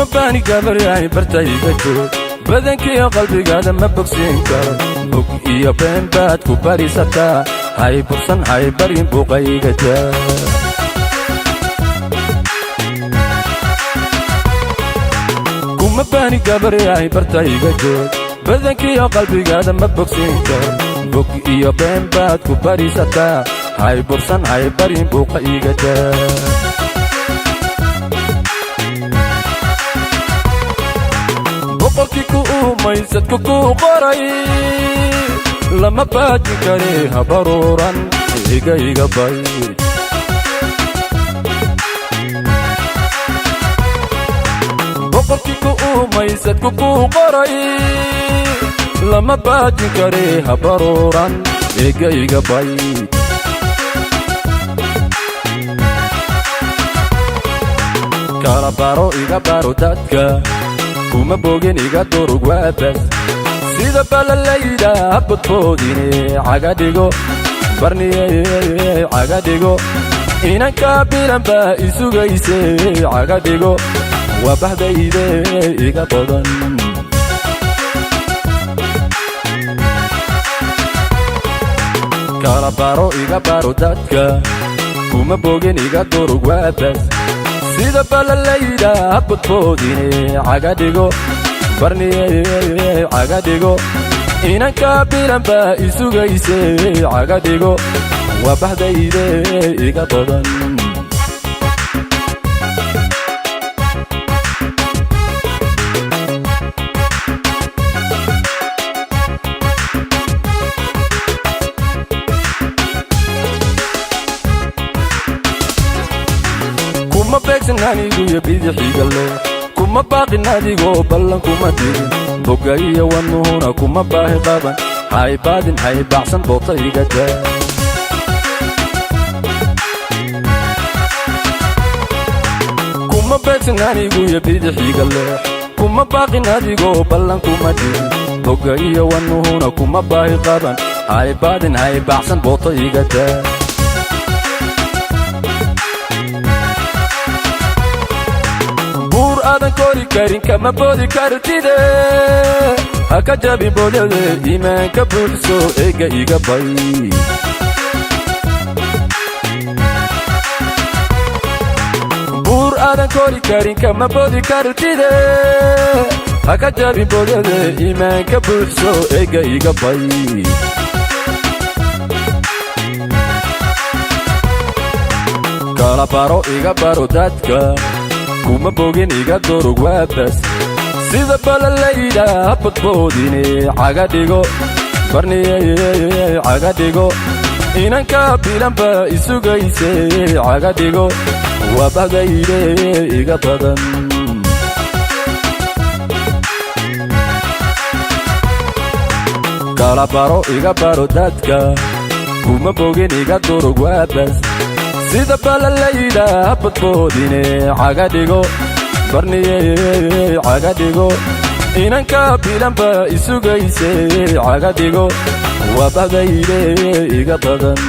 kuma baani gabaryahay bartayga joog badankiyo qalbigaada ma bogsiin karo bog iyo been baad ku barisataa hay bursan hay barin buuqaygata kuma baani gabaryahay bartayga joog badankiyo qalbigaada ma bogsiin karo bog iyo been baad ku barisataa hay bursan hay barin buuqaygata boqolkii ku umaysadku ku qoray lama baajin kare habaruuran igayga bay boqolkii ku umaysadku ku qoray lama baajin kare habaruuran igayga bay kala baro iga baro dadka kuma bogin iga durug waabas sida balalayda habadkoodine cagadhigo barniye cagadhigo inanka bilanba isugayse cagadhigo waa bahdayde iga badan kala baro iga baro dadka kuma bogin iga durug waabas sida balalayda habadkoodine cagadhigo barniye cagadhigo inanka bilanba isugayse cagadhigo waa bahdayde iga badan kuma beegsan anigu iyo bidixiga leh kuma baaqin adigoo ballan kuma dirin boga iyo wanuhuna kuma baahi qaban hay baadin hay baxsan bootayigata kuma beegsan anigu iyo bidixiga leh kuma baaqin adigoo ballan kuma dirin boga iyo wanuhuna kuma baahi qaban hay baadin hay baxsan bootayigata aadan kori karin kama boodi kartide haka jabi boodade iimaanka buuxso eega iga bay buur aadan kori karin kama boodi kartide haka jabi boodade iimaanka buuxso eega iga bay kala baro iga baro dadka kuma bogin iga durug waabas sida balalayda habadkoodine cagadhigo barniye cagadhigo inanka bilanba isugayse cagadhigo waa bahdayde iga badan kala baro iga baro dadka kuma bogin iga durug waabas sida balalayda habadkoodine cagadhigo barniye cagadhigo inanka bilanba isugayse cagadhigo waa bahdayde iga badan